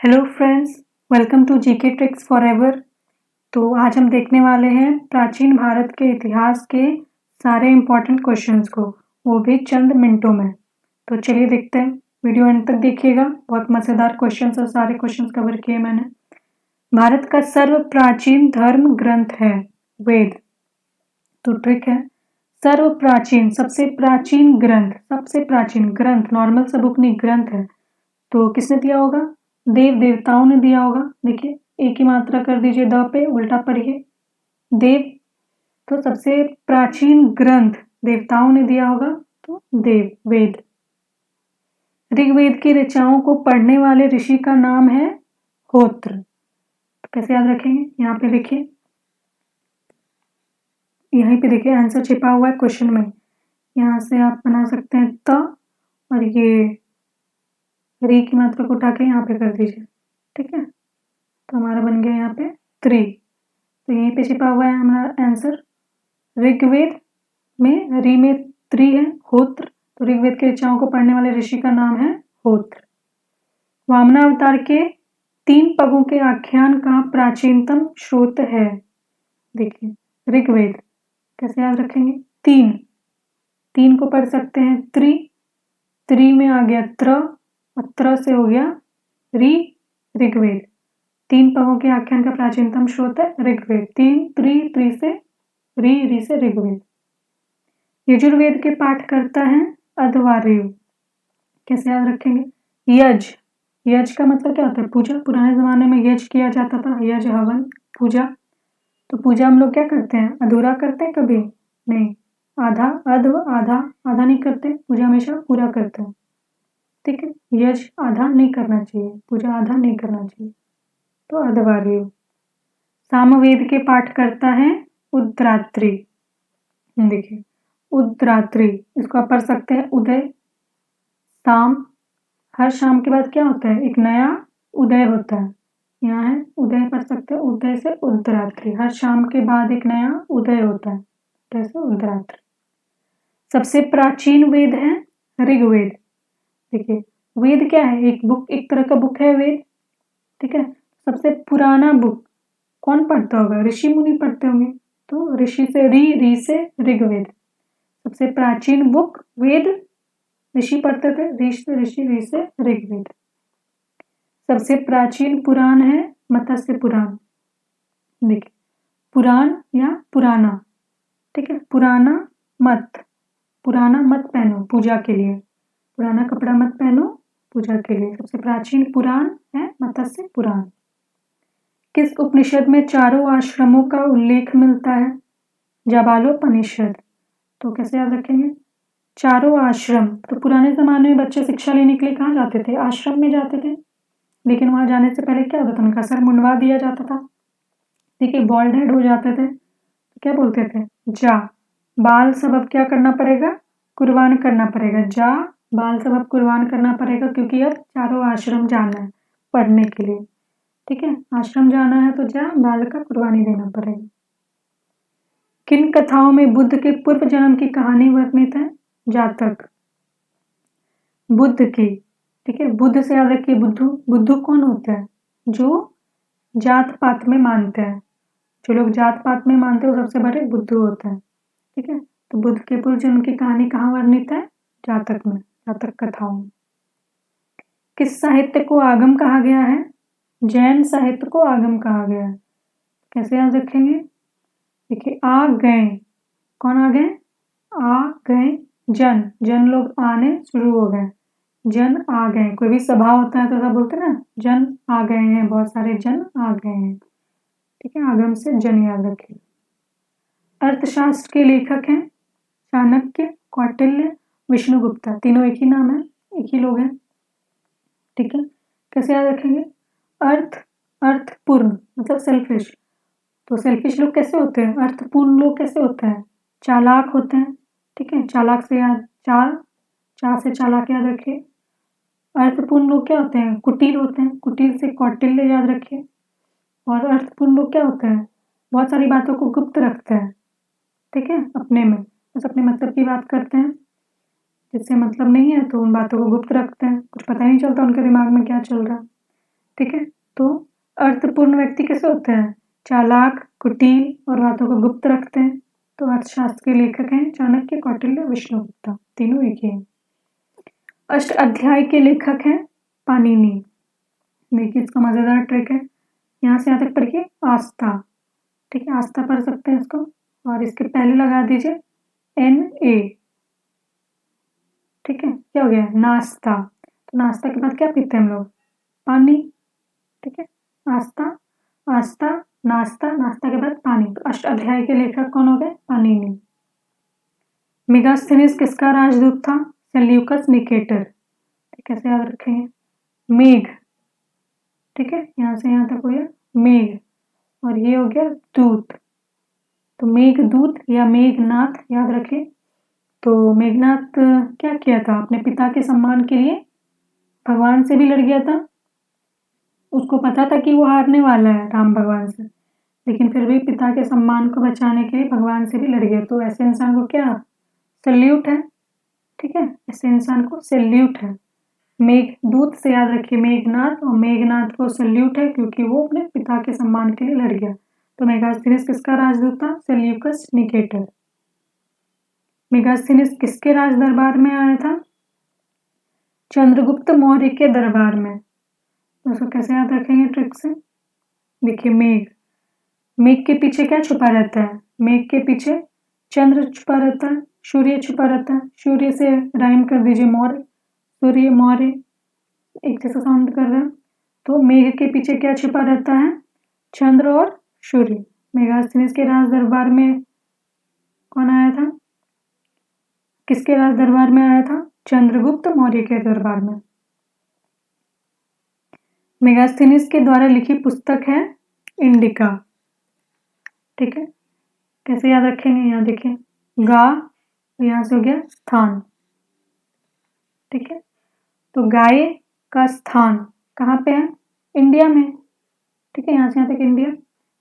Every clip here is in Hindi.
Hello friends, welcome to GK tricks forever. तो आज हम देखने वाले हैं प्राचीन भारत के इतिहास के सारे इम्पोर्टेंट क्वेश्चंस को, वो भी चंद मिनटों में। तो चलिए देखते हैं, वीडियो एंड तक देखिएगा। बहुत मज़ेदार क्वेश्चंस और सारे क्वेश्चंस कवर किए मैंने। भारत का सर्व प्राचीन धर्म ग्रंथ है वेद। तो ट्रिक है, सर्व प्राचीन सबसे प्राचीन ग्रंथ, सबसे प्राचीन ग्रंथ, नॉर्मल सा बुक नहीं, ग्रंथ है। तो किसने दिया होगा? देव देवताओं ने दिया होगा। देखिए, एक ही मात्रा कर दीजिए द पे, उल्टा पढ़िए देव। तो सबसे प्राचीन ग्रंथ देवताओं ने दिया होगा, तो देव वेद। ऋग्वेद की ऋचाओं को पढ़ने वाले ऋषि का नाम है होत्र। तो कैसे याद रखेंगे? यहाँ पे लिखिए, यहीं पे देखिए आंसर छिपा हुआ है क्वेश्चन में। यहाँ से आप बना सकते हैं त, और ये री की मात्रा को उठा के यहाँ पे कर दीजिए। ठीक है, तो हमारा बन गया यहाँ पे त्रि। तो यहीं पे छिपा हुआ है हमारा आंसर। ऋग्वेद में री में त्रि है, होत्र। तो ऋग्वेद के ऋचाओं को पढ़ने वाले ऋषि का नाम है होत्र। वामनावतार के 3 पगों के आख्यान का प्राचीनतम स्रोत है। देखिए, ऋग्वेद कैसे याद रखेंगे? 3 को पढ़ सकते हैं त्रि में आ गया त्र, और त्र से हो गया री, ऋग्वेद। 3 पगों के आख्यान का प्राचीनतम स्रोत है ऋग्वेद। 3 त्रि से री से ऋग्वेद। यजुर्वेद के पाठ करता है अध्वर्यु। कैसे याद रखेंगे? यज का मतलब क्या होता है? पूजा। पुराने जमाने में यज किया जाता था, यज हवन पूजा। तो पूजा हम लोग क्या करते हैं? अधूरा करते हैं कभी नहीं, आधा आधा नहीं करते, पूजा हमेशा पूरा करते हैं। ठीक है, यज आधा नहीं करना चाहिए, पूजा आधा नहीं करना चाहिए। तो अध्वर्यु। सामवेद के पाठ करता है उद्रात्री। देखिए, उद्रात्री, इसको आप पढ़ सकते हैं उदय शाम। हर शाम के बाद क्या होता है? एक नया उदय होता है। यहाँ है उदय, पढ़ सकते हैं उदय से उद्रात्री। हर शाम के बाद एक नया उदय होता है, जैसे उद्रात्री। सबसे प्राचीन वेद है ऋग्वेद। देखिए, वेद क्या है? एक बुक, एक तरह का बुक है वेद। ठीक है, सबसे पुराना बुक कौन पढ़ता होगा? ऋषि मुनि पढ़ते होंगे। तो ऋषि से री से ऋग्वेद। सबसे प्राचीन बुक वेद, ऋषि पढ़ते थे, ऋषि से ऋग्वेद। सबसे प्राचीन पुराण है मत्स्य पुराण। देखिए, पुराण या पुराना, ठीक है, पुराना मत पहनो पूजा के लिए, पुराना कपड़ा मत पहनो पूजा के लिए। सबसे प्राचीन पुराण है मत्स्य पुराण। किस उपनिषद में चारों आश्रमों का उल्लेख मिलता है? जाबालोपनिषद। तो कैसे याद रखेंगे? चारों आश्रम। तो पुराने जमाने में बच्चे शिक्षा लेने के लिए कहाँ जाते थे? आश्रम में जाते थे। लेकिन वहां जाने से पहले क्या होता था? उनका सर मुंडवा दिया जाता था। ठीक है, बॉल्ड हेड हो जाते थे। तो क्या बोलते थे? जा बाल सब अब क्या करना पड़ेगा? कुर्बान करना पड़ेगा। जा बाल सब अब कुर्बान करना पड़ेगा, क्योंकि अब चारों आश्रम जाना है पढ़ने के लिए। ठीक है, आश्रम जाना है तो जा बाल का कुर्बानी देना पड़ेगा। किन कथाओं में बुद्ध के पूर्व जन्म की कहानी वर्णित है? जातक। बुद्ध की, ठीक है, बुद्ध से याद रखिए बुद्धू कौन होता है? जो जात पात में मानते हैं। जो लोग जात पात में मानते हैं वो सबसे बड़े बुद्धू होते हैं। ठीक है, तो बुद्ध के पूर्व जन्म की कहानी कहाँ वर्णित है? जातक में, जातक कथाओं में। किस साहित्य को आगम कहा गया है? जैन साहित्य को आगम कहा गया है। कैसे याद रखेंगे? देखिए, आ गए, कौन आ गए? आ गए जन लोग आने शुरू हो गए, जन आ गए। कोई भी सभा होता है तो ऐसा बोलते हैं ना, जन आ गए हैं, बहुत सारे जन आ गए हैं। ठीक है, आगम से जन याद रखिए। अर्थशास्त्र के लेखक हैं चाणक्य, कौटिल्य, विष्णुगुप्ता। तीनों एक ही नाम है, एक ही लोग हैं। ठीक है, कैसे याद रखेंगे? अर्थपूर्ण मतलब सेल्फिश। तो सेल्फिश लोग कैसे होते हैं? अर्थपूर्ण लोग कैसे होते हैं? चालाक होते हैं। ठीक है, चालाक से याद चार से चालाक याद रखिए। अर्थपूर्ण लोग क्या होते हैं? कुटिल होते हैं, कुटिल से कौटिल्य याद रखिए। और अर्थपूर्ण लोग क्या होते हैं? बहुत सारी बातों को गुप्त रखते हैं। ठीक है, अपने में बस अपने मतलब की बात करते हैं, जिससे मतलब नहीं है तो उन बातों को गुप्त रखते हैं, कुछ पता नहीं चलता उनके दिमाग में क्या चल रहा है। ठीक है। तो अर्थपूर्ण व्यक्ति कैसे होते हैं? चालाक, कुटिल और बातों को गुप्त रखते हैं। तो अर्थशास्त्र के लेखक हैं चाणक्य, कौटिल्य, विष्णुगुप्ता, तीनों एक ही हैं। अष्ट अध्याय के लेखक हैं पाणिनि। देखिए इसका मजेदार ट्रिक है, यहाँ से यहाँ तक पढ़िए आस्था, ठीक है, आस्था पढ़ सकते हैं इसको, और इसके पहले लगा दीजिए NA, ठीक है। क्या हो गया? नाश्ता। तो नाश्ता के बाद क्या पीते हैं हम लोग? पानी, ठीक है। आस्था, आस्था, नाश्ता, नाश्ता के बाद पानी। तो अष्ट अध्याय के लेखक कौन हो गए? पाणिनि। मेगास्थनीज किसका राजदूत था? Seleucus Nicator. कैसे याद रखेंगे? मेघ, ठीक है, यहाँ से यहाँ तक हो गया मेघ, और ये हो गया दूत। तो मेघदूत या मेघनाथ याद रखें। तो मेघनाथ क्या किया था? अपने पिता के सम्मान के लिए भगवान से भी लड़ गया था। उसको पता था कि वो हारने वाला है राम भगवान से, लेकिन फिर भी पिता के सम्मान को बचाने के लिए भगवान से भी लड़ गया। तो ऐसे इंसान को क्या सल्यूट है, ठीक है, ऐसे इंसान को सल्यूट है। मेघदूत से याद रखिए मेघनाथ, और मेघनाथ को सल्यूट है क्योंकि वो अपने पिता के सम्मान के लिए लड़ गया। तो मेगास्थनीज किसका राजदूत था? Seleucus Nicator. मेगास्थनीज किसके राज दरबार में आया था? चंद्रगुप्त मौर्य के दरबार में। उसको कैसे याद रखेंगे ट्रिक से? देखिए मेघ, मेघ के पीछे क्या छुपा रहता है? मेघ के पीछे चंद्र छुपा रहता है, सूर्य छुपा रहता है। सूर्य से राइम कर दीजिए मौर्य, सूर्य मौर्य एक जैसा साउंड कर रहा है। तो मेघ के पीछे क्या छुपा रहता है? चंद्र और सूर्य। मेगास्थनीज के राज दरबार में कौन आया था? किसके राज दरबार में आया था? चंद्रगुप्त मौर्य के दरबार में। मेगास्थनीज के द्वारा लिखी पुस्तक है इंडिका, ठीक है। कैसे याद रखेंगे? यहाँ देखिए गा, यहाँ से हो गया स्थान, ठीक है। तो गाय का स्थान कहाँ पे है? इंडिया में, ठीक है, यहाँ से यहाँ तक इंडिया।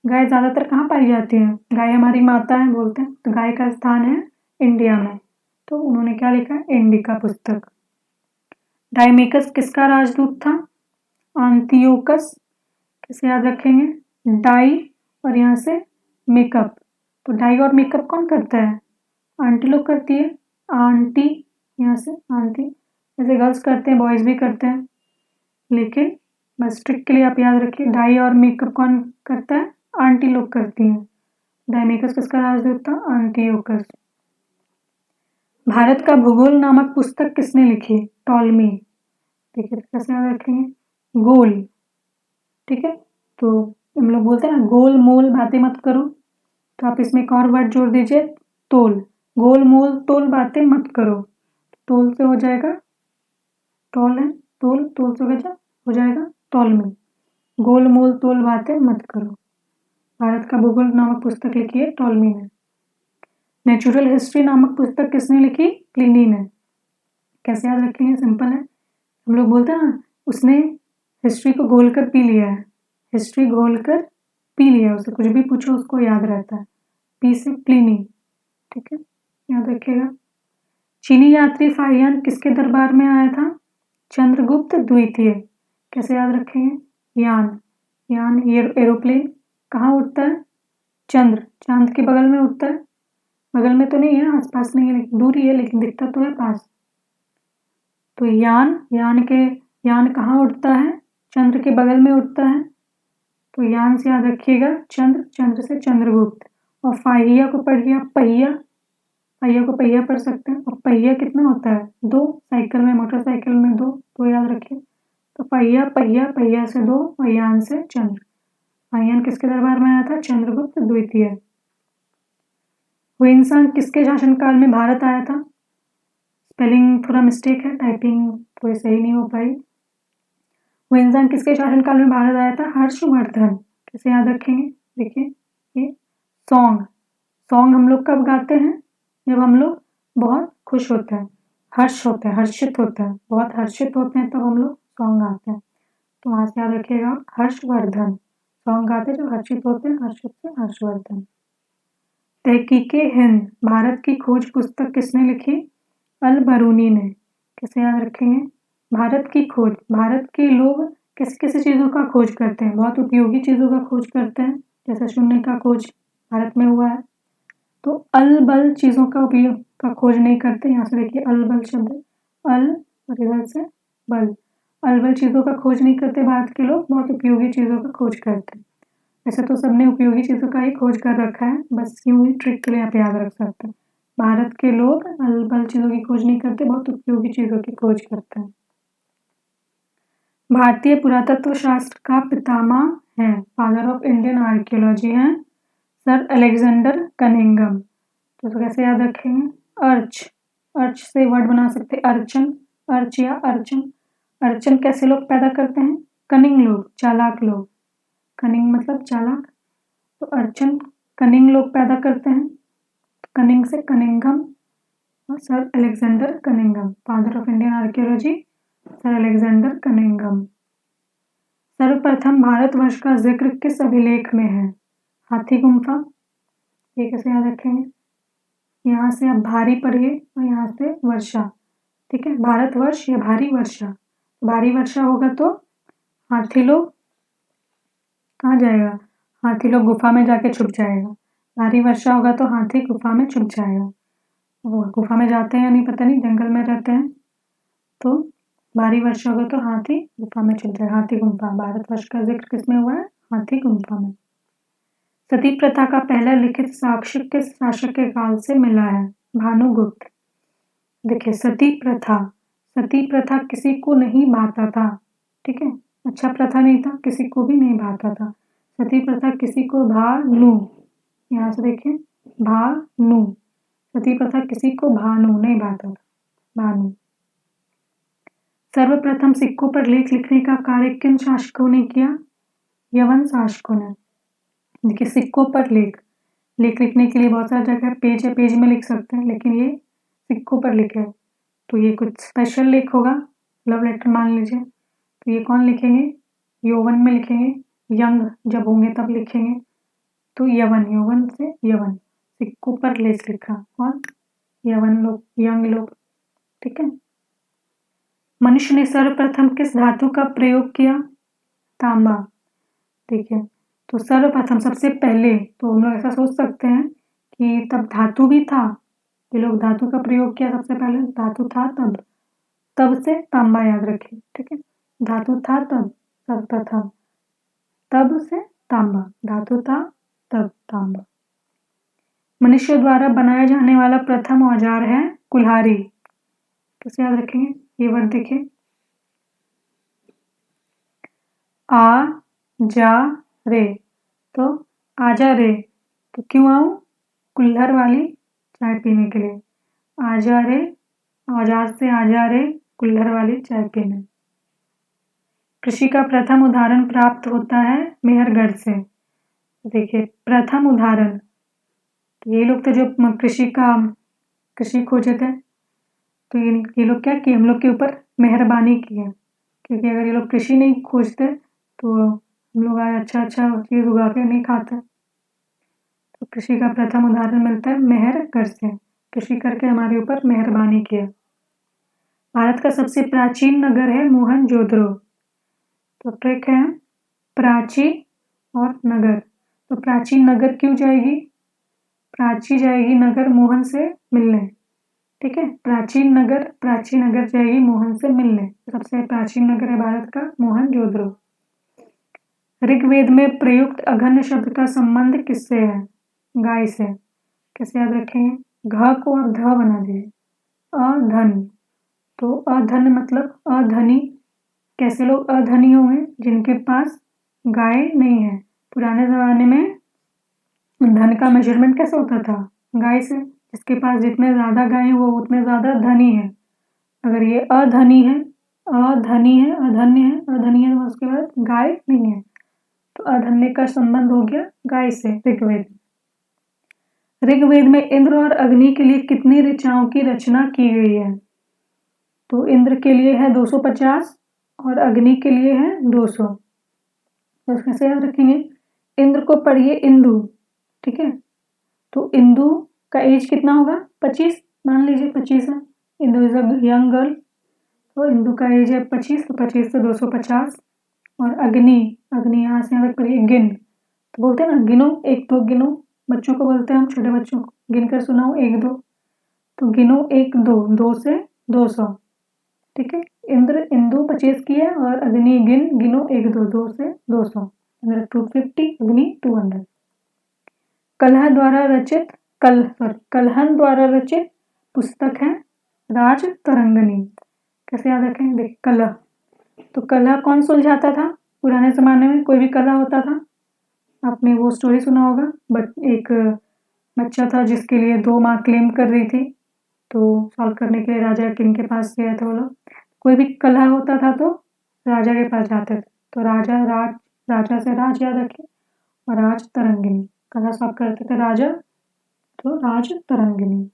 गाय ज्यादातर कहाँ पाई जाती है? गाय हमारी माता है बोलते हैं, तो गाय का स्थान है इंडिया में। तो उन्होंने क्या लिखा? इंडिका पुस्तक। डाइमेकस किसका राजदूत था? आंतियोकस। कैसे याद रखेंगे? डाई और यहाँ से मेकअप। तो डाई और मेकअप कौन करता है? आंटी लोग करती है, आंटी, यहाँ से आंटी, जैसे गर्ल्स करते हैं बॉयज भी करते हैं, लेकिन बस ट्रिक के लिए आप याद रखिए डाई और मेकअप कौन करता है? आंटी लोग करती हैं। डाइमेकस किसका राजदूत था? आंटियोकस। भारत का भूगोल नामक पुस्तक किसने लिखी? टॉलमी। देखिए कैसे याद रखेंगे? गोल, ठीक है। तो हम लोग बोलते हैं ना गोल मोल बातें मत करो, तो आप इसमें एक और वर्ड जोड़ दीजिए तोल। गोल मोल तोल बातें मत करो। तोल से हो जाएगा टॉल है, तोल, तोल से हो जाएगा टॉलमी। गोल मोल तोल बातें मत करो। भारत का भूगोल नामक पुस्तक लिखी है टॉलमी ने। नेचुरल हिस्ट्री नामक पुस्तक किसने लिखी? प्लिनी ने। कैसे याद रखेंगे? सिंपल है, हम लोग बोलते हैं ना उसने हिस्ट्री को घोल कर पी लिया है, हिस्ट्री घोल कर पी लिया, उसे कुछ भी पूछो उसको याद रहता है। पी से प्लिनी, ठीक है, याद रखिएगा। चीनी यात्री फाहियान किसके दरबार में आया था? चंद्रगुप्त द्वितीय। कैसे याद रखेंगे? यान, यान ये एरोप्लेन कहाँ उड़ता है? चंद्र, चांद के बगल में उड़ता है। बगल में तो नहीं है, आसपास नहीं है, लेकिन दूर ही है, लेकिन दिखता तो है पास। तो यान, यान कहाँ उड़ता है? चंद्र के बगल में उड़ता है। तो यान से याद रखिएगा चंद्र, चंद्र से चंद्रगुप्त। और फाहिया को पढ़िए आप पहिया, पहिया को पहिया पढ़ सकते हैं। और पहिया कितना होता है? 2, साइकिल में मोटरसाइकिल में 2, तो याद रखिए। तो पहिया पहिया, पहिया से 2 और यान से चंद्र। फाहियान किसके दरबार में आया था? चंद्रगुप्त द्वितीय। हुइनसांग किसके शासनकाल में भारत आया था? स्पेलिंग थोड़ा मिस्टेक है, टाइपिंग थोड़ी सही नहीं हो पाई। हुइनसांग किसके शासनकाल में भारत आया था? हर्षवर्धन। कैसे याद रखेंगे? देखिए ये सॉन्ग, सॉन्ग हम लोग कब गाते हैं? जब हम लोग बहुत खुश होते हैं, हर्ष होता है, हर्षित होता है, बहुत हर्षित होते हैं तब हम लोग सॉन्ग गाते हैं। तो वहां से याद रखिएगा हर्षवर्धन, सॉन्ग गाते हैं जब हर्षित होते हैं, हर्षित से हर्षवर्धन। तहकीके हिंद भारत की खोज पुस्तक किसने लिखी? अल बरूनी ने। कैसे याद रखेंगे? भारत की खोज, भारत के लोग किस किस चीज़ों का खोज करते हैं? बहुत उपयोगी चीज़ों का खोज करते हैं, जैसे शून्य का खोज भारत में हुआ है। तो अल-बल चीज़ों का उपयोग का खोज नहीं करते। यहाँ से देखिए अल-बल शब्द, अल और इधर से बल, अल-बल चीज़ों का खोज नहीं करते भारत के लोग, बहुत उपयोगी चीज़ों का खोज करते हैं। वैसे तो सबने उपयोगी चीज़ों का ही खोज कर रखा है, बस यूँ ही ट्रिक के लिए आप याद रख सकते हैं। भारत के लोग अल-बल चीज़ों की खोज नहीं करते, बहुत उपयोगी चीज़ों की खोज करते हैं। भारतीय पुरातत्व शास्त्र का पितामह हैं, फादर ऑफ इंडियन आर्कियोलॉजी हैं सर अलेक्जेंडर कनिंघम। तो कैसे याद रखेंगे? अर्च, अर्च से वर्ड बना सकते हैं अर्चन, अर्च या अर्चन। अर्चन कैसे लोग पैदा करते हैं? कनिंग लोग, चालाक लोग। कनिंग मतलब चालाक, तो अर्चन कनिंग लोग पैदा करते हैं। कनिंग से कनिंघम और sir Alexander Cunningham, father of Indian archaeology sir Alexander Cunningham. सर्वप्रथम भारतवर्ष का जिक्र किस अभिलेख में है? हाथी गुम्फा। ये कैसे याद रखेंगे? यहाँ से आप भारी पढ़िए और यहाँ से वर्षा, ठीक है, भारतवर्ष या भारी वर्षा। भारी वर्षा होगा तो हाथी लोग कहाँ जाएगा? हाथी लोग गुफा में जाके छुप जाएगा। भारी वर्षा होगा तो हाथी गुफा में छुप जाएगा। वो गुफा में जाते हैं या नहीं पता नहीं, जंगल में रहते हैं। तो भारी वर्षा होगा तो हाथी गुफा में छुप जाएगा। हाथी गुम्फा, भारतवर्ष का जिक्र किसमें हुआ है? हाथी गुम्फा में। सती प्रथा का पहला लिखित साक्ष्य किस शासक के काल से मिला है? भानुगुप्त। देखिए सती प्रथा किसी को नहीं भाता था, ठीक है, अच्छा प्रथा नहीं था, किसी को भी नहीं भाता था। सती प्रथा किसी को भानु, यहाँ से देखिए भानु, सती प्रथा किसी को भानु नहीं भाता था, भानु। सर्वप्रथम सिक्कों पर लेख लिखने का कार्य किन शासकों ने किया? यवन शासकों ने। देखिए सिक्कों पर लेख लिखने के लिए बहुत सारा जगह पेज है, पेज में लिख सकते हैं, लेकिन ये सिक्कों पर लिखे है तो ये कुछ स्पेशल लेख होगा, लव लेटर मान लीजिए। तो ये कौन लिखेंगे? यौवन में लिखेंगे, यंग जब होंगे तब लिखेंगे। तो यवन, यौवन से यवन, सिक्कों पर लेख लिखा और यवन लोग, यंग लोग, ठीक है। मनुष्य ने सर्वप्रथम किस धातु का प्रयोग किया? तांबा। देखिए तो सर्वप्रथम सबसे पहले, तो हम लोग ऐसा सोच सकते हैं कि तब धातु भी था, ये लोग धातु का प्रयोग किया सबसे पहले, धातु था तब से तांबा याद रखिए, ठीक है, धातु था तब सर्वप्रथम, तब से तांबा, धातु था तब तांबा। मनुष्य द्वारा बनाया जाने वाला प्रथम औजार है कुल्हाड़ी। कैसे याद रखेंगे? ये वर्ड देखिए, आ जा रे, तो आजा रे, तो क्यों आऊं? कुल्हड़ वाली चाय पीने के लिए। आजा रे, औजार से आजा रे, कुल्हड़ वाली चाय पीने। कृषि का प्रथम उदाहरण प्राप्त होता है मेहरगढ़ से। देखिए प्रथम उदाहरण, ये लोग तो जो कृषि खोजे थे, तो ये लोग क्या किए? हम लोग के ऊपर मेहरबानी की है, क्योंकि अगर ये लोग कृषि नहीं खोजते तो हम लोग आज अच्छा चीज़ उगा के नहीं खाते। तो कृषि का प्रथम उदाहरण मिलता है मेहरगढ़ से, कृषि करके हमारे ऊपर मेहरबानी किया। भारत का सबसे प्राचीन नगर है मोहनजोदड़ो। तो ट्रिक है प्राची और नगर, तो प्राचीन नगर क्यों जाएगी? प्राची जाएगी नगर मोहन से मिलने, ठीक है, प्राचीन नगर जाएगी मोहन से मिलने। सबसे प्राचीन नगर है भारत का मोहनजोदड़ो। ऋग्वेद में प्रयुक्त अघन्य शब्द का संबंध किससे है? गाय से। कैसे याद रखेंगे? घ को आप ध बना दीजिए, अधन, तो अधन मतलब अधनी। कैसे लोग अधनी होंगे? जिनके पास गाय नहीं है। पुराने जमाने में धन का मेजरमेंट कैसे होता था? गाय से, जिसके पास जितने ज्यादा गाय है वो उतने ज्यादा धनी है। अगर ये अधनी है, अधनी है, अधन्य है, अधनी है, तो उसके बाद गाय नहीं है, तो अधन्य का संबंध हो गया गाय से। ऋग्वेद में इंद्र और अग्नि के लिए कितनी ऋचाओं की रचना की गई है? तो इंद्र के लिए है 250 और अग्नि के लिए है 200। तो कैसे याद रखेंगे? इंद्र को पढ़िए इंदु, ठीक है, तो इंदु का एज कितना होगा? 25, मान लीजिए 25 है, Indu is a young girl, तो इंदु का एज है 25, तो 25 से 250। और अग्नि, अग्नि यहाँ से यहाँ तक पढ़िए गिन, तो बोलते हैं ना गिनो 1 2 गिनो, बच्चों को बोलते हैं हम, छोटे बच्चों को गिन कर सुनाओ 1 2, तो गिनो 1 2, 2 से 200, ठीक है। इंद्र इंदु 25 की है और अग्नि गिनो 1 2, 2 से 200, इंद्र 250, अग्नि 200। कलह द्वारा रचित कलहन द्वारा रचित पुस्तक है राज तरंगिणी। कैसे याद रखें, देखिए कलह, तो कलह कौन सुलझाता था पुराने जमाने में, कोई भी कलह होता था, आपने वो स्टोरी सुना होगा, बट एक बच्चा था जिसके लिए 2 माँ क्लेम कर रही थी, तो सॉल्व करने के लिए राजा किंग के पास गए थे वो लोग। कोई भी कलह होता था तो राजा के पास जाते थे, तो राजा से राज याद रखे, और राज तरंगिणी, कलह सॉल्व करते थे राजा, तो राज तरंगिणी।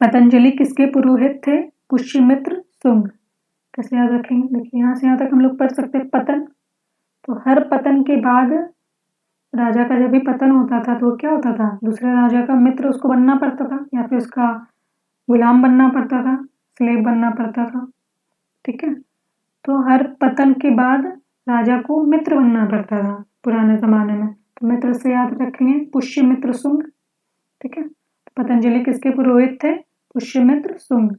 पतंजलि किसके पुरोहित थे, पुष्यमित्र शुंग। कैसे याद रखेंगे, देखिए यहाँ से यहाँ तक हम लोग पढ़ सकते हैं पतन, तो हर पतन के बाद राजा का जब भी पतन होता था तो क्या होता था, दूसरे राजा का मित्र उसको बनना पड़ता था, या फिर उसका गुलाम बनना पड़ता था, स्लेव बनना पड़ता था, ठीक है। तो हर पतन के बाद राजा को मित्र बनना पड़ता था पुराने जमाने में, तो मित्र से याद रखेंगे पुष्यमित्र शुंग, ठीक है। पतंजलि किसके पुरोहित थे, पुष्यमित्र शुंग।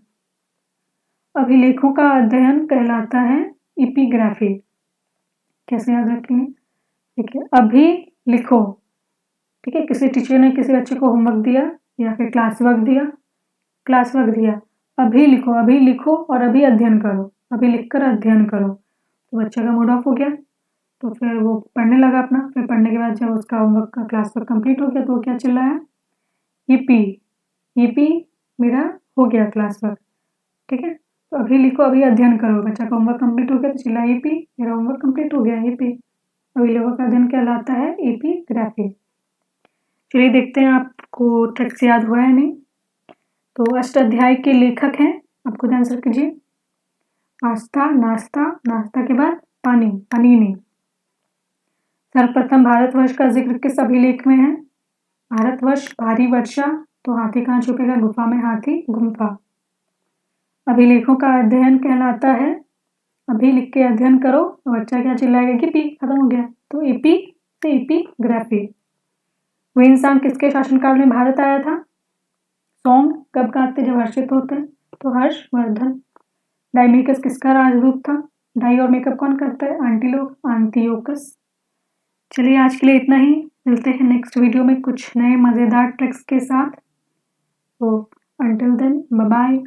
अभिलेखों का अध्ययन कहलाता है इपिग्राफी। कैसे याद रखेंगे, देखिए अभी लिखो, ठीक है, किसी टीचर ने किसी बच्चे को होमवर्क दिया या फिर क्लास वर्क दिया, अभी लिखो और अभी अध्ययन करो, अभी लिखकर अध्ययन करो, तो बच्चे का मूड ऑफ हो गया, तो फिर वो पढ़ने लगा अपना, फिर पढ़ने के बाद जब उसका होमवर्क का क्लास वर्क कंप्लीट हो गया तो वो क्या चिल्लाया, ईपी मेरा हो गया क्लास वर्क, ठीक है। तो अभी लिखो अभी अध्ययन करो, बच्चा का होमवर्क कंप्लीट हो गया तो चिल्ला ईपी मेरा होमवर्क कंप्लीट हो गया, ईपी अभिलेखों का अध्ययन कहलाता है एपिग्राफी। चलिए देखते हैं आपको ट्रिक्स याद हुआ है नहीं। तो अष्टाध्यायी के लेखक हैं, आपको आंसर कीजिए, आस्था, नाश्ता के बाद पानी, नहीं। सर्वप्रथम भारतवर्ष का जिक्र किस अभिलेख में है, भारतवर्ष, भारी वर्षा, तो हाथी कहाँ छुपेगा, गुफा में हाथी, गुम्फा। अभिलेखों का अध्ययन कहलाता है, अभी लिख के अध्ययन करो, तो बच्चा क्या चिल्लाएगा कि पी खत्म हो गया, तो एपी से एपिग्राफी। हुएन किसके शासनकाल में भारत आया था, सॉन्ग कब गाते जब हर्षित होते हैं, तो हर्षवर्धन। डाइमेकस किसका राजदूत था, डाई और मेकअप कौन करता है, आंटियोकस। चलिए आज के लिए इतना ही, मिलते हैं नेक्स्ट वीडियो में कुछ नए मज़ेदार ट्रिक्स के साथ, तो अंटिल देन बाय बाय।